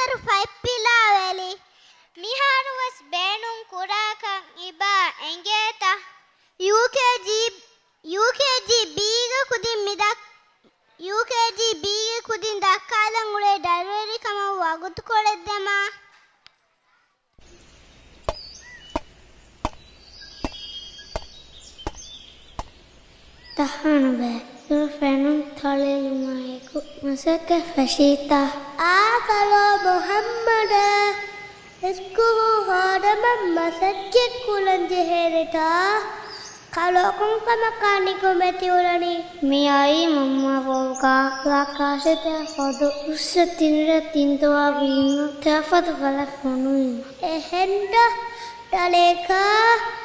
Miharu Faipila Valley. Miharu was Benum Kurakan Iba Engeta. UKG Biga Kudin Midak UKG Biga Kudin Dakalan Ure Dairy Kama Wagut Koledema. Tahanbe, your friend Talilumaku, Masaka Fashita. Akalo Muhammad Eskuhu Hodama Masajik Kulanjiherita. Kalokun Kamakani Kometiurani. Miai Mamma Volga, Lakashita for the Usatinra Tintoa Vino, Tafat Valafonu. Ehenda Taleka.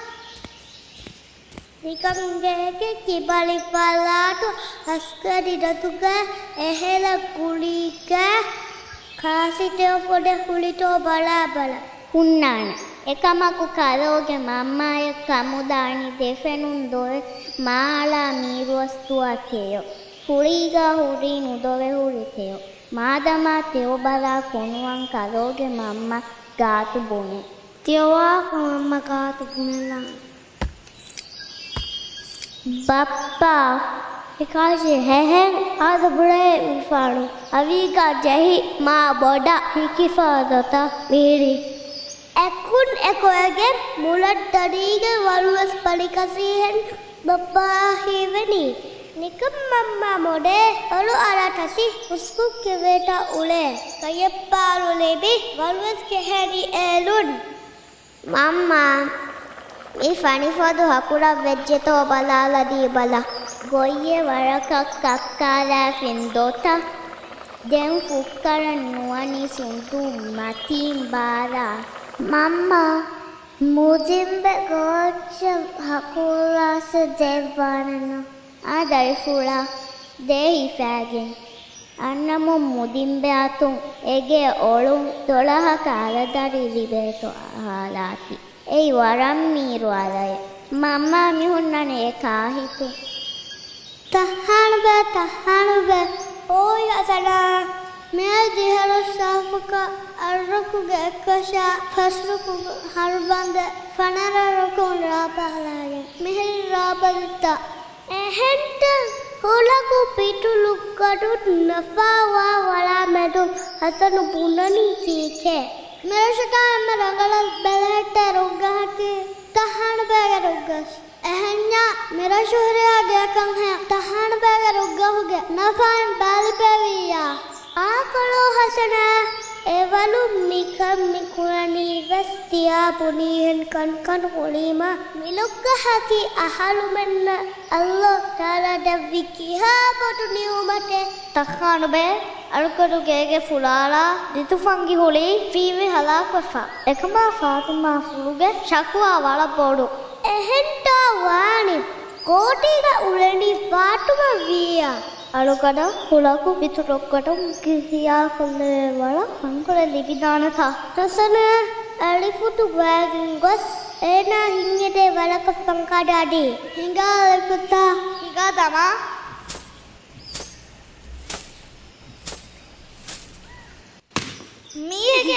Nikangeke kibali palato askari datuga ehela kulika kasiteo pode kulito bala Unnana ekamaku karoge mammaya kamudani defenundoe maala miruastuateyo huriga huri nudove huriteyo madama teo bala fonuan karoge mamma gaatu bone teowa mamma gaatu bunela Bappa Ekashi hehen adabure ufaru aviga jahi ma boda hikifadata viri Ekun ekoegen mulat tadiga waluas palikasihen bappa hiveni nikam mamma mode alu alatasi usku keveta ule kayeppalu lebi waluas kehani elun mamma මේ ෆනිෆදු හකුරක් වෙච්චතෝ බලාලදී බලා ගොයියේ වරකක් කක්කාලා ෆින්දෝතා දැන් ෆුක්කරන් නුවනි සුන්තු මතින් බාරා Mamma mudimbe gocha hakulas devanana ආදරි ෆුලා දෙහි ෆෑගෙන් අන්නමු මුදිම්බේ අතුන් එගේ ඔළුන් 12 කාලදරි ලිබේතෝ ආලාති ඒ වරම් මීරු ආලය මම්මා මිහුන්නනේ කාහිතු තහණබ ඕයි අසලා මේ දිහර සාෆක අරකුගේ එකෂා ෆස්රුකු හර්බන්ද ෆනරරකුන් රාපහලාගේ මෙහෙල් රාබල්තා එහෙන්ට හොලකු පිටුලු කඩුත් නෆාවා වලා මෙදු හසනු පුනනි සීකේ मेरे शता में रंगल बेलहटे रुगहटे तहान बेग रुगस ehnya मेरा शोहरे आ गया कं है तहान बेग रुग हो गया नफान बाल पेविया आ करो हसना एवलु मिकम मिकुरानी वस्तिया पुनीहन कन होलीमा मिलुक हकी अहलु मन अल्लाह ताला दविकिहा बटुनी उमते තහාන බේ අරුකඩු ගේගේ ෆුලාලා දිතුෆංගි හොලි ෆීවි හලාක් වෆා එකම ෆාතිමා ෆුලුගේ ශකුවා වල පොඩු එහෙන්ට වානි කෝටිග උලෙනි පාටුම වියා අරුකඩ හුලකු පිටුරොක්කට කිසියා කොල්ලේ වල අංකල ලිපිදාන තා රසන අලිෆුතු වෑගින් ගොස් එනා හින්ගෙදේ වලක සංකඩාඩි හිඟා පුතා හිඟා තමා Miyage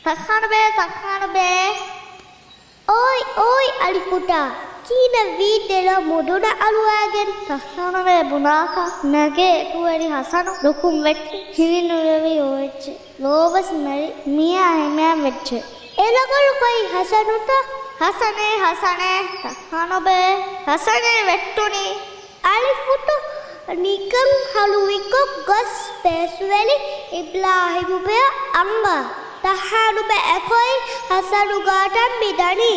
තහාන බේ ඕයි අලිපුතා කීන වීඩෙල මුදුන අලුවාගෙන් තහාන බේ බුනාකා නගේ කුවරි හසන ලොකුම් වෙට්ටි හිවිනුරවි ඔච්ච ලෝබස් මරි මියා හැමෑම් වෙච්ච එලගොල්ලු කොයි හසනුට හසනේ තහාන බේ හසනේ වෙට්ටුනි අලිපුතු නිකම් හලුවික ගොස් පේසුවැලි ඉබ්ලාහිමුබය අංග තහානු බෑකොයි හසනු ගාටම් මිදනි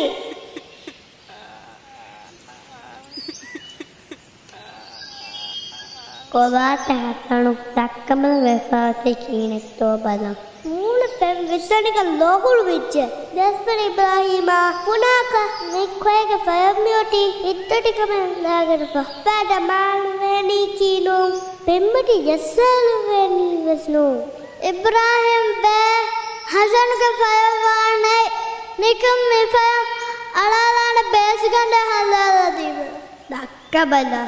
කොබාට හසනු දක්කමල වෙෆාති කීනෙත්තෝ බලම් මූල ෆෙම් විස්සනික ලෝකුළු විච්ච දැස්වල ඉබ්ලාහිමා පුනාක නික්වයගේ ෆයම්මියෝටි ඉත්තටිකම ලාගෙනපා පැඩ මාල්වෙනි කීනෝ පෙම්මටි ජස්සල්වෙනි වස්නෝ ඉබ්‍රාහිම් බෑ හසනුගේ ෆයවානේ නිකම් මේ ෆය අලාලාන බේසිකණ්ඩ හලාලා දීව දක්ක බලා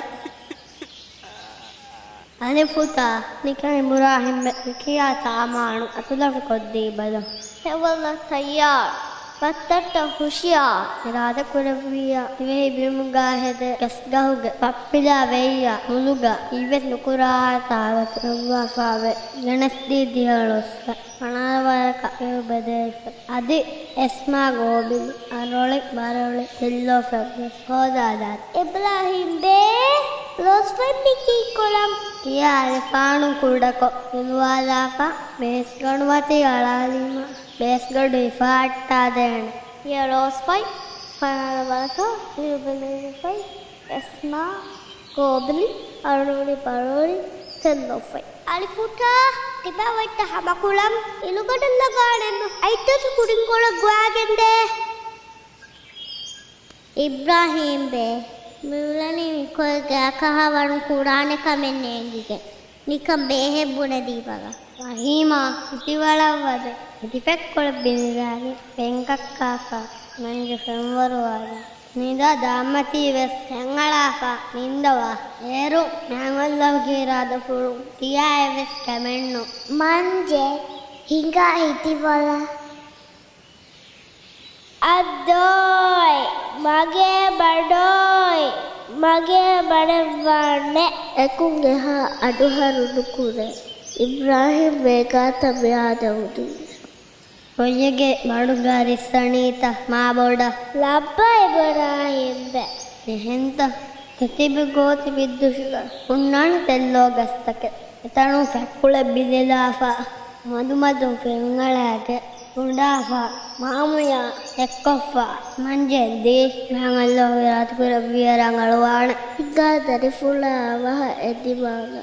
අනිෆුතා නිකන් ඉබ්‍රාහිම් කියා සාමානු අතුලෆ කොද්දී බල එවල තයාර් පත්තට හුෂියා ඉරාද කුරවියා ඉවේ බිමුගා හෙද ගස්ගහුග පප්පිලා වෙයියා මුලුගා ඉවෙත් නුකුරා තාවත වෆාවේ ගණස්දී දිහලොස් පනාවරක බදේස අදි එස්මා ගෝබිලි අරොලෙක් බරොලෙ දෙල්ලෝ ෆග්ස් හොදාදාත් ඉබ්‍රාහිම් බේ ලොස් වෙමිකි කොලම් කියාලේ පාණු කුඩකො ඉල්වාලාපා මේස් ගණවති අලාලීම බේස් ගඩු ඉෆාට්ටා දෙන්න යලොස් පයි පනාවරක ඉබ්‍රාහිම් එස්මා ගෝබිලි අරොලෙ බරොලෙ දෙල්ලෝ ෆයි අලිෆුටා තිබවට හමකුලම් ඉලුකටල්ල ගානෙන්න අයිතසු කුඩින් කොල ගවාගෙන්ද ඉබ්‍රාහිම් බේ මුලනි කොල් ගාකහවණු කුරානෙ කමෙන්නේගිගේ නිකම් බේහෙබ්බුන දීපග රහීමා ඉතිවලවද ඉතිපෙක් කොල බින්දාගේ පෙන්කක්කාකා මංජ ෆෙම්වරවාද නිදා දාමති වෙස් හැංගලාපා නින්දවා ඒරු මෑමල්ලව කීරාද පුරු කියා එවෙස් කැමෙන්නු මංජේ හිඟා හිටිවල අදෝයි මගේ බඩවන්නේ එකුන්ගේ හා අඩුහරුදු කුරේ ඉබ්‍රාහිම් වේගා තබයාදවුදු ඔයගේ බඩුගාරිස්සනීත මා බොඩ ලබ්බා ඉබ්‍රාහිම් බෑ එහෙන්ත කතිබ ගෝති විද්දුෂික උන්නාන තෙල්ලෝ ගස්තක එතනු ෆැක්කුල බිදෙලාෆා මදුමදුම් ෆෙංගලාගේ උඩාෆා මාමුයා එක්කොෆා මංජෙන්දී මංගල්ලෝ විරාත්පුර වියරංගලවාන හිගාදරි ෆුලා වහ එදිවාග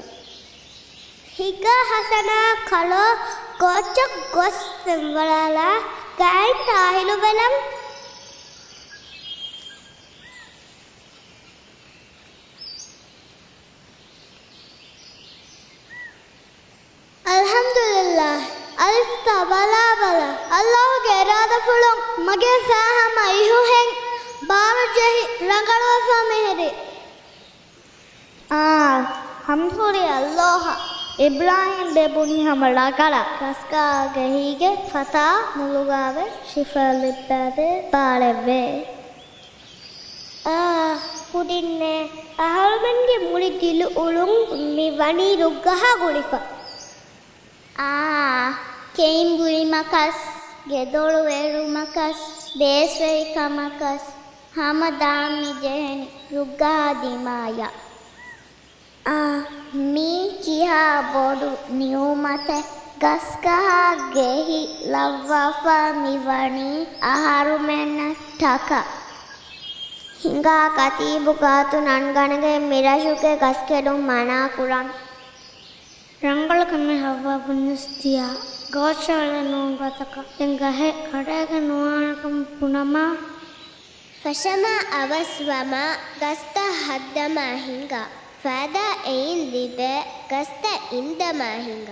හිගා හසනා කලෝ ගොච්චක් ගොස් සම්වලාලා ගෑන් තාහිලු වෙලම් අල්හම්දුලිල්ලාහ් අලිෆ් තබලා බල අල්ලාහ්ගේ ඉරාද ෆුලොන් මගේ සාහම ඉහුහෙන් බාරජහි රංගලවසා මෙහෙරි හම්දුලි අල්ලාහ් ඉබ්‍රාහිම් බෙබුනි හමලා කලා රස්කාගේ හීගේ ෆතා මුලුගාවේ ශිෆලිප්පදේ පාලෙවේ පුදින්නේ අහල්මන්ගේ මුලි දිලු උලුන් මිවනි රුග්ගහ ගුලිෆා කෙයින් බුයි මකස් ගෙදොළු වේරු මකස් බේස්වෙයි කමකස් හමදාමි ජෙහෙනි රුග්ගා දිමායා මී කිහා බොඩු නියුමත ගස්කහා ගෙහි ලව්වාෆා මිවනි අහරු මෙන්න ටක හිඟා කතීබු කාතු නන්ගණගේ මිරශුගේ ගස්කෙඩුම් මනා කුරන් ರಂಗಳ ಕಮ್ಮಿ ಹವ್ವ ಪುಣ್ಯಸ್ತಿಯ ಗೋಚಳ ನೋಗತಕ ಎಂಗಹೆ ಕಡೆಗ ನೋಣಕಂ ಪುನಮ ಫಶಮ ಅವಸ್ವಮ ಗಸ್ತ ಹದ್ದಮ ಹಿಂಗ ಫಾದ ಏನ್ ಲಿಬೆ ಗಸ್ತ ಇಂದಮ ಹಿಂಗ